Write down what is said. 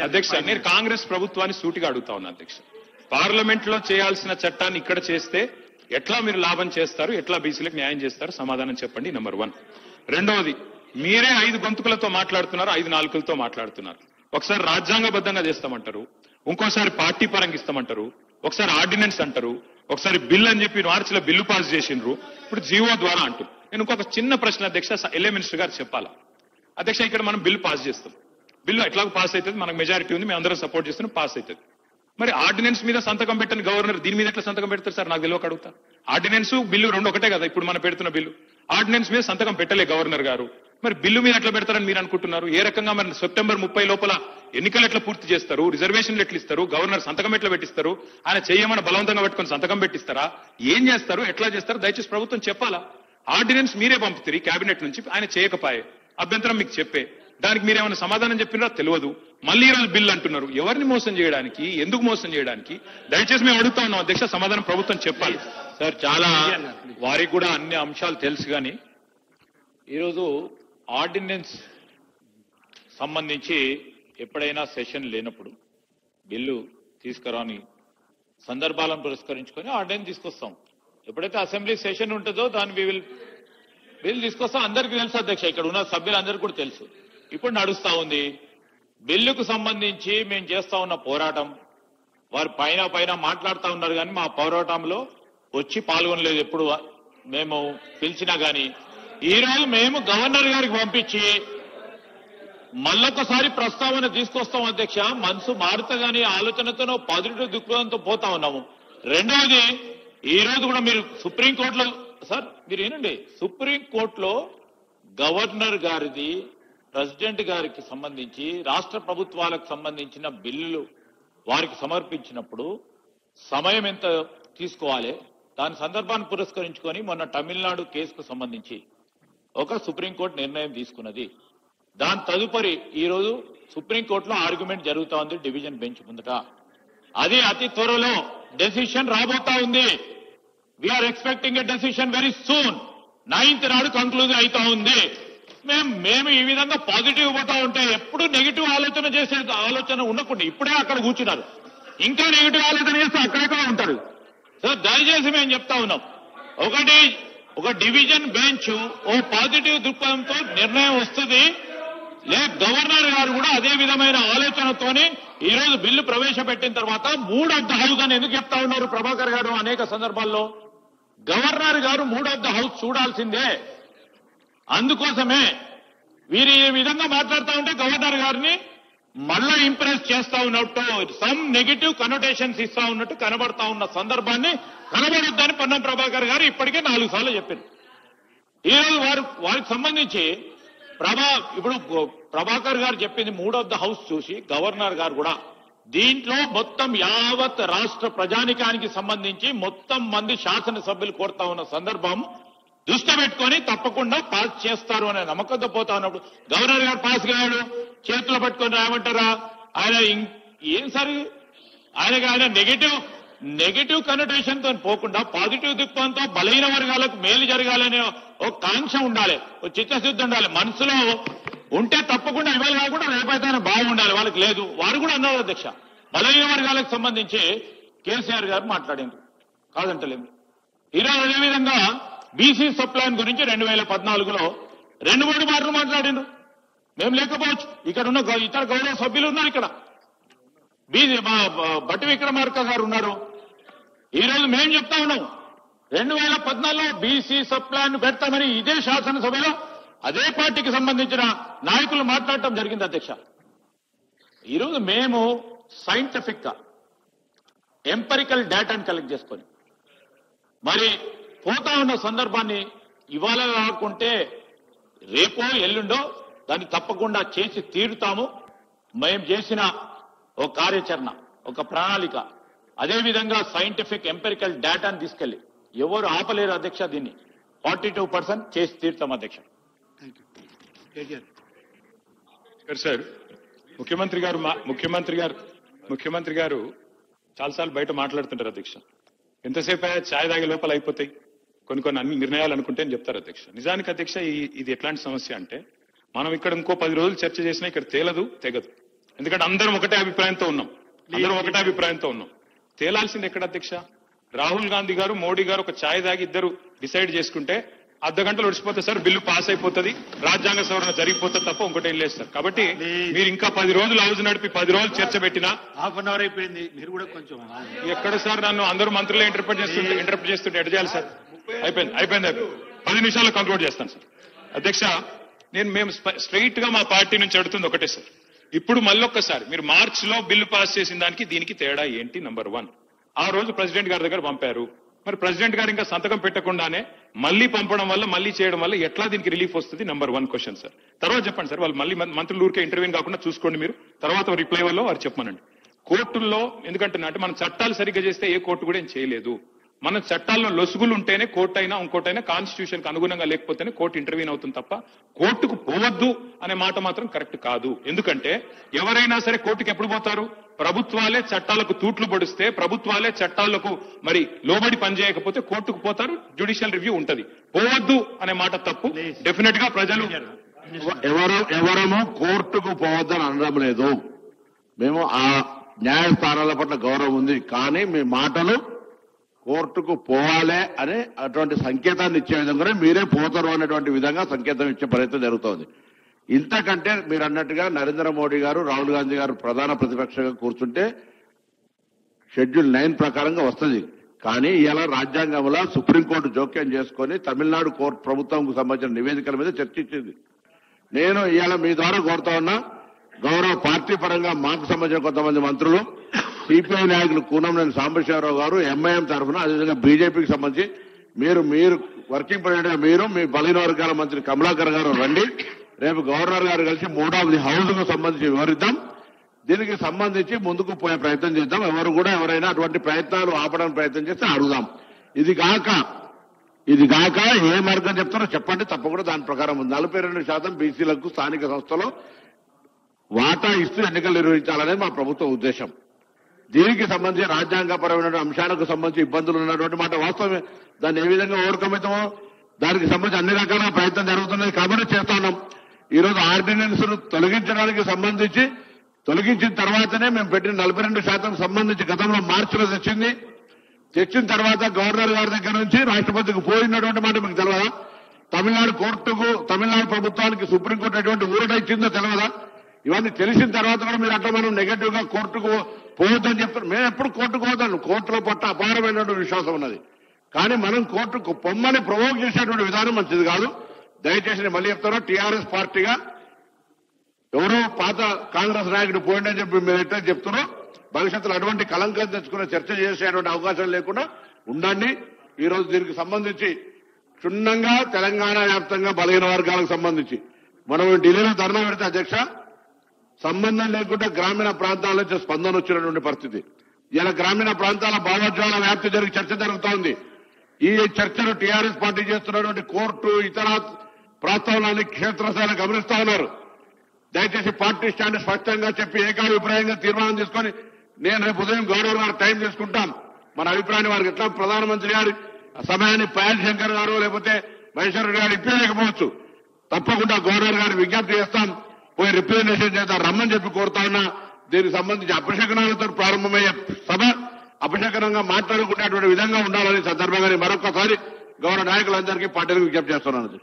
అధ్యక్ష, నేను కాంగ్రెస్ ప్రభుత్వాన్ని సూటిగా అడుగుతా ఉన్నా అధ్యక్ష. పార్లమెంట్ లో చేయాల్సిన చట్టాన్ని ఇక్కడ చేస్తే ఎట్లా మీరు లాభం చేస్తారు, ఎట్లా బీసీలకు న్యాయం చేస్తారు, సమాధానం చెప్పండి. నెంబర్ 1. రెండవది, మీరే 5 గొంతుకులతో మాట్లాడుతున్నారు, 5 నాలుకలతో మాట్లాడుతున్నారు. ఒకసారి రాజ్యాంగబద్ధంగా చేస్తామంటారు, ఇంకోసారి పార్టీ పరంగా ఇస్తామంటారు, ఒకసారి ఆర్డినెన్స్ అంటారు, ఒకసారి బిల్ అని చెప్పి మార్చిలో బిల్లు పాస్ చేసిండ్రు, ఇప్పుడు జీవో ద్వారా అంటారు. నేను ఇంకొక చిన్న ప్రశ్న అధ్యక్ష, ఎల్ఏ మినిస్టర్ గారు చెప్పాలా అధ్యక్ష. ఇక్కడ మనం బిల్లు పాస్ చేస్తాం, బిల్లు ఎట్లాగో పాస్ అవుతుంది, మనకు మెజారిటీ ఉంది, మేము అందరం సపోర్ట్ చేస్తున్నాం, పాస్ అవుతుంది. మరి ఆర్డినెన్స్ మీద సంతకం పెట్టని గవర్నర్ దీని మీద ఎట్లా సంతకం పెడతారు సార్? నాకు తెలియక అడుగుతా. ఆర్డినెన్స్ బిల్లు రెండు ఒకటే కదా ఇప్పుడు మనం పెడుతున్న బిల్లు. ఆర్డినెన్స్ మీద సంతకం పెట్టలే గవర్నర్ గారు, మరి బిల్లు మీద ఎట్లా పెడతారని మీరు అనుకుంటున్నారు? ఏ రకంగా మరి సెప్టెంబర్ 30 లోపల ఎన్నికలు ఎట్లా పూర్తి చేస్తారు, రిజర్వేషన్లు ఎట్లా ఇస్తారు, గవర్నర్ సంతకం ఎట్లా పెట్టిస్తారు, ఆయన చేయమని బలవంతంగా పెట్టుకుని సంతకం పెట్టిస్తారా, ఏం చేస్తారు, ఎట్లా చేస్తారు? దయచేసి ప్రభుత్వం చెప్పాలా. ఆర్డినెన్స్ మీరే పంపుతారు కేబినెట్ నుంచి, ఆయన చేయకపోయే అభ్యంతరం మీకు చెప్పే, దానికి మీరేమైనా సమాధానం చెప్పినారా తెలియదు. మళ్ళీ ఈరోజు బిల్లు అంటున్నారు. ఎవరిని మోసం చేయడానికి, ఎందుకు మోసం చేయడానికి? దయచేసి మేము అడుగుతా ఉన్నాం అధ్యక్ష, సమాధానం ప్రభుత్వం చెప్పాలి. సార్, చాలా వారికి కూడా అన్ని అంశాలు తెలుసు కానీ ఈరోజు ఆర్డినెన్స్ సంబంధించి ఎప్పుడైనా సెషన్ లేనప్పుడు బిల్లు తీసుకురాని సందర్భాలను పురస్కరించుకొని ఆర్డినెన్స్ తీసుకొస్తాం. ఎప్పుడైతే అసెంబ్లీ సెషన్ ఉంటుందో దాని బిల్లు తీసుకొస్తాం. అందరికీ తెలుసు అధ్యక్ష, ఇక్కడ ఉన్న సభ్యులందరికీ కూడా తెలుసు. ఇప్పుడు నడుస్తా ఉంది బిల్లుకు సంబంధించి మేము చేస్తా ఉన్న పోరాటం. వారు పైన మాట్లాడుతూ ఉన్నారు కానీ మా పోరాటంలో వచ్చి పాల్గొనలేదు. ఎప్పుడు మేము పిలిచినా కానీ ఈ రోజు మేము గవర్నర్ గారికి పంపించి మళ్ళొకసారి ప్రస్తావన తీసుకొస్తాం అధ్యక్ష. మనసు మారుతగాని ఆలోచనతోనో పాజిటివ్ దృక్పథంతో పోతా ఉన్నాము. రెండవది, ఈ రోజు కూడా మీరు సుప్రీంకోర్టులో సార్ మీరు ఏనండి, సుప్రీంకోర్టులో గవర్నర్ గారిది, ప్రెసిడెంట్ గారికి సంబంధించి రాష్ట్ర ప్రభుత్వాలకు సంబంధించిన బిల్లులు వారికి సమర్పించినప్పుడు సమయం ఎంత తీసుకోవాలి, దాని సందర్భాన్ని పురస్కరించుకొని మొన్న తమిళనాడు కేసుకు సంబంధించి ఒక సుప్రీంకోర్టు నిర్ణయం తీసుకున్నది. దాని తదుపరి ఈ రోజు సుప్రీంకోర్టులో ఆర్గ్యుమెంట్ జరుగుతా ఉంది డివిజన్ బెంచ్ ముందట. అది అతి త్వరలో డెసిషన్ రాబోతా ఉంది. We are expecting a decision very soon. 9th నాడు కంక్లూజ్ అవుతా ఉంది. మేము ఈ విధంగా పాజిటివ్ పోతా ఉంటే ఎప్పుడు నెగిటివ్ ఆలోచన చేసే ఆలోచన ఉండకుండా ఇప్పుడే అక్కడ కూర్చున్నారు, ఇంకా నెగిటివ్ ఆలోచన చేస్తే అక్కడెక్కడ ఉంటారు. సార్ దయచేసి మేము చెప్తా ఉన్నాం, ఒక డివిజన్ బెంచ్ ఓ పాజిటివ్ దృక్పథంతో నిర్ణయం వస్తుంది. గవర్నర్ గారు కూడా అదే విధమైన ఆలోచనతోనే ఈ రోజు బిల్లు ప్రవేశపెట్టిన తర్వాత 3 ఆఫ్ ద హౌస్ అని ఎందుకు చెప్తా ఉన్నారు ప్రభాకర్ గారు? అనేక సందర్భాల్లో గవర్నర్ గారు 3 ఆఫ్ ద హౌస్ చూడాల్సిందే. అందుకోసమే వీరు ఈ విధంగా మాట్లాడుతూ ఉంటే గవర్నర్ గారిని మళ్ళా ఇంప్రెస్ చేస్తా ఉన్నట్టు, సమ్ నెగిటివ్ కనోటేషన్స్ ఇస్తా ఉన్నట్టు కనబడతా ఉన్న సందర్భాన్ని కనబడొద్దని పొన్నం ప్రభాకర్ గారు ఇప్పటికే 4 సార్లు చెప్పారు. ఈరోజు వారికి సంబంధించి ఇప్పుడు ప్రభాకర్ గారు చెప్పింది 3 ఆఫ్ ద హౌస్ చూసి గవర్నర్ గారు కూడా దీంట్లో మొత్తం యావత్ రాష్ట్ర ప్రజానికానికి సంబంధించి మొత్తం మంది శాసనసభ్యులు కోరుతా ఉన్న సందర్భం దృష్టి పెట్టుకొని తప్పకుండా పాస్ చేస్తారు అనే నమ్మకంతో పోతా ఉన్నప్పుడు గవర్నర్ గారు పాస్ కాయాడు, చేతులు పట్టుకొని రాయమంటారా? ఆయన ఏం సరి ఆయన నెగిటివ్ కనోటేషన్ తో పోకుండా పాజిటివ్ దృక్పథంతో బలహీన వర్గాలకు మేలు జరగాలనే ఒక కాంక్ష ఉండాలి, ఒక చిత్తశుద్ధి ఉండాలి. మనసులో ఉంటే తప్పకుండా ఇవాళ కాకుండా రేపైతే బాగుండాలి. వాళ్ళకి లేదు. వారు కూడా అన్నారు అధ్యక్ష, బలహీన వర్గాలకు సంబంధించి కేసీఆర్ గారు మాట్లాడింది కాదంటలేదు. ఈరోజు అదేవిధంగా బీసీ సప్లాన్ గురించి 2014లో 2-3 మార్లు మాట్లాడిండ్రు. మేము లేకపోవచ్చు, ఇక్కడ ఉన్న ఇతర గౌరవ సభ్యులు ఉన్నారు. ఇక్కడ బట్టి విక్రమార్క గారు ఉన్నారు. ఈ రోజు మేము చెప్తా ఉన్నాం 2014లో బీసీ సప్లాన్ పెడతామని ఇదే శాసనసభలో అదే పార్టీకి సంబంధించిన నాయకులు మాట్లాడటం జరిగింది అధ్యక్ష. ఈరోజు మేము సైంటిఫిక్ గా ఎంపరికల్ డేటాను కలెక్ట్ చేసుకొని మరి పోతా ఉన్న సందర్భాన్ని ఇవాళ కాకుంటే రేపో ఎల్లుండో దాన్ని తప్పకుండా చేసి తీరుతాము. మేము చేసిన ఒక కార్యాచరణ, ఒక ప్రణాళిక, అదేవిధంగా సైంటిఫిక్ ఎంపెరికల్ డేటాను తీసుకెళ్లి ఎవరు ఆపలేరు అధ్యక్ష. దీన్ని 42% చేసి తీరుతాం అధ్యక్ష. సార్, ముఖ్యమంత్రి గారు చాలాసార్లు బయట మాట్లాడుతుంటారు అధ్యక్ష. ఎంతసేపు ఛాయ్ తాగే లోపల అయిపోతాయి కొన్ని అన్ని నిర్ణయాలు అనుకుంటే అని చెప్తారు అధ్యక్ష. నిజానికి అధ్యక్ష ఇది ఎట్లాంటి సమస్య అంటే మనం ఇక్కడ ఇంకో 10 రోజులు చర్చ చేసినా ఇక్కడ తేలదు తెగదు. ఎందుకంటే అందరం ఒకటే అభిప్రాయంతో ఉన్నాం. తేలాల్సింది ఎక్కడ అధ్యక్ష? రాహుల్ గాంధీ గారు, మోడీ గారు ఒక ఛాయ్ తాగి ఇద్దరు డిసైడ్ చేసుకుంటే అర్ధ గంటలు ఒడిచిపోతే సార్ బిల్లు పాస్ అయిపోతుంది, రాజ్యాంగ సవరణ జరిగిపోతుంది తప్ప ఇంకోటేం లేదు సార్. కాబట్టి మీరు ఇంకా 10 రోజులు హౌస్ నడిపి 10 రోజులు చర్చ పెట్టినా హాఫ్ అన్ అవర్ అయిపోయింది. మీరు కూడా కొంచెం ఎక్కడ సార్ నన్ను అందరూ మంత్రులే ఇంటర్ప్రిట్ చేస్తుంటే ఎడ చేయాలి సార్? అయిపోయింది 10 నిమిషాల్లో కంక్లూడ్ చేస్తాను సార్. అధ్యక్ష, మేము స్ట్రైట్ గా మా పార్టీ నుంచి అడుగుతుంది ఒకటే సార్. ఇప్పుడు మళ్ళొక్కసారి మీరు మార్చ్ లో బిల్లు పాస్ చేసిన దానికి దీనికి తేడా ఏంటి? నంబర్ 1, ఆ రోజు ప్రెసిడెంట్ గారి దగ్గర పంపారు. మరి ప్రెసిడెంట్ గారు ఇంకా సంతకం పెట్టకుండానే మళ్ళీ పంపడం వల్ల, మళ్ళీ చేయడం వల్ల ఎట్లా దీనికి రిలీఫ్ వస్తుంది? Number 1 question sir. తర్వాత చెప్పండి సార్, వాళ్ళు మళ్ళీ మంత్రులు ఊరికే ఇంటర్వ్యూ కాకుండా చూసుకోండి మీరు. తర్వాత రిప్లై వల్ల వారు చెప్పమనండి. కోర్టుల్లో ఎందుకంటే మనం చట్టాలు సరిగ్గా చేస్తే ఏ కోర్టు కూడా ఏం చేయలేదు. మన చట్టాల్లో లొసుగులు ఉంటేనే కోర్టు అయినా ఇంకోటైనా కాన్స్టిట్యూషన్ కు అనుగుణంగా లేకపోతేనే కోర్టు ఇంటర్వ్యూన్ అవుతుంది తప్ప కోర్టుకు పోవద్దు అనే మాట మాత్రం కరెక్ట్ కాదు. ఎందుకంటే ఎవరైనా సరే కోర్టుకు ఎప్పుడు పోతారు? ప్రభుత్వాలే చట్టాలకు తూట్లు పొడిస్తే, ప్రభుత్వాలే చట్టాలకు మరి లోబడి పనిచేయకపోతే కోర్టుకు పోతారు, జ్యుడిషియల్ రివ్యూ ఉంటది. పోవద్దు అనే మాట తప్పు. డెఫినెట్ గా ప్రజలు ఎవరము కోర్టుకు పోవద్దని అనడం లేదు. మేము ఆ న్యాయస్థానాల పట్ల గౌరవం ఉంది. కానీ మీ మాటలు కోర్టుకు పోవాలే అనే అటువంటి సంకేతాన్ని ఇచ్చే విధంగానే మీరే పోతారు అనేటువంటి విధంగా సంకేతం ఇచ్చే ప్రయత్నం జరుగుతోంది. ఇంతకంటే మీరు అన్నట్టుగా నరేంద్ర మోడీ గారు, రాహుల్ గాంధీ గారు ప్రధాన ప్రతిపక్షంగా కూర్చుంటే షెడ్యూల్ 9 ప్రకారంగా వస్తుంది. కానీ ఇలా రాజ్యాంగంలో సుప్రీంకోర్టు జోక్యం చేసుకుని తమిళనాడు కోర్టు ప్రభుత్వంకు సంబంధించిన నివేదికల మీద చర్చించింది. నేను ఇవాళ మీ ద్వారా కోరుతా ఉన్నా, గౌరవ పార్టీ పరంగా మాకు సంబంధించిన కొంతమంది మంత్రులు, సిపిఐ నాయకులు కూనంనేని సాంబశివరావు గారు ఎంఐఎం తరఫున, అదేవిధంగా బీజేపీకి సంబంధించి మీరు వర్కింగ్ ప్రెసిడెంట్ గా మీరు, మీ బలహీన వర్గాల మంత్రి కమలాకర్ గారు రండి. రేపు గవర్నర్ గారు కలిసి 3వ హౌస్ కు సంబంధించి వివరిద్దాం. దీనికి సంబంధించి ముందుకు పోయే ప్రయత్నం చేద్దాం. ఎవరైనా అటువంటి ప్రయత్నాలు ఆపడానికి ప్రయత్నం చేస్తే అడుగుదాం. ఇది కాక ఏ మార్గం చెప్తారో చెప్పండి, తప్పకుండా దాని ప్రకారం 42% బీసీలకు స్థానిక సంస్థలో వాటా ఇస్తూ ఎన్నికలు నిర్వహించాలనేది మా ప్రభుత్వ ఉద్దేశం. దీనికి సంబంధించి రాజ్యాంగపరమైన అంశాలకు సంబంధించి ఇబ్బందులు ఉన్నటువంటి మాట వాస్తవమే. దాన్ని ఏ విధంగా ఓవర్కమ్ అవుతామో దానికి సంబంధించి అన్ని రకాల ప్రయత్నం జరుగుతున్నది కాబట్టి చేస్తా ఉన్నాం. ఈ రోజు ఆర్డినెన్స్ ను తొలగించడానికి సంబంధించి తొలగించిన తర్వాతనే మేము పెట్టిన 42% సంబంధించి గతంలో మార్చిలో తెచ్చిన తర్వాత గవర్నర్ గారి దగ్గర నుంచి రాష్ట్రపతికి పోయినటువంటి మాట మీకు తెలియదా? తమిళనాడు ప్రభుత్వానికి సుప్రీంకోర్టు ఎటువంటి ఊరట ఇచ్చిందో తెలియదా? ఇవన్నీ తెలిసిన తర్వాత కూడా మీరు అట్లా మనం నెగటివ్ గా కోర్టుకు పోవద్దని చెప్తారు. మేము ఎప్పుడు కోర్టుకు పోతాను, కోర్టులో పట్ల అపారమైనటువంటి విశ్వాసం ఉన్నది. కానీ మనం కోర్టుకు పొమ్మని ప్రొవోక్ చేసేటువంటి విధానం మంచిది కాదు. దయచేసి నేను మళ్ళీ చెప్తాను, టీఆర్ఎస్ పార్టీగా ఎవరో పాత కాంగ్రెస్ నాయకుడు పోయిండని చెప్పి మీరు ఎట్లా చెప్తున్నారో భవిష్యత్తులో అటువంటి కలంకం తెచ్చుకునే చర్చ చేసేటువంటి అవకాశం లేకుండా ఉండండి. ఈ రోజు దీనికి సంబంధించి క్షుణ్ణంగా తెలంగాణ వ్యాప్తంగా బలహీన వర్గాలకు సంబంధించి మనం ఢిల్లీలో ధర్నా పెడితే అధ్యక్ష సంబంధం లేకుండా గ్రామీణ ప్రాంతాల నుంచి స్పందన వచ్చినటువంటి పరిస్థితి. ఇలా గ్రామీణ ప్రాంతాల భావోద్వేగాల వ్యాప్తి జరిగి చర్చ జరుగుతూ ఉంది. ఈ చర్చను టీఆర్ఎస్ పార్టీ చేస్తున్నటువంటి కోర్టు ఇతర ప్రస్తావనని క్షేత్రస్థాయిలో గమనిస్తా ఉన్నారు. దయచేసి పార్టీ స్టాండ్ స్పష్టంగా చెప్పి ఏకాభిప్రాయంగా తీర్మానం తీసుకొని నేను రేపు ఉదయం గౌరవ్ గారు టైం తీసుకుంటాం. మన అభిప్రాయాన్ని వారికి ఎట్లా ప్రధానమంత్రి గారి సమయాన్ని పయాల్ శంకర్ గారు లేకపోతే మహేశ్వర రెడ్డి గారు ఇప్పలేకపోవచ్చు. తప్పకుండా గవర్నర్ గారు విజ్ఞప్తి చేస్తాం, పోయి రిప్రజెంటేషన్ చేద్దాం రమ్మని చెప్పి కోరుతా ఉన్నా. దీనికి సంబంధించి అపశకనాలతో ప్రారంభమయ్యే సభ అపశకనంగా మాట్లాడుకునేటువంటి విధంగా ఉండాలని సందర్భంగా మరొకసారి గౌరవ నాయకులందరికీ పార్టీలకు విజ్ఞప్తి చేస్తున్నాను.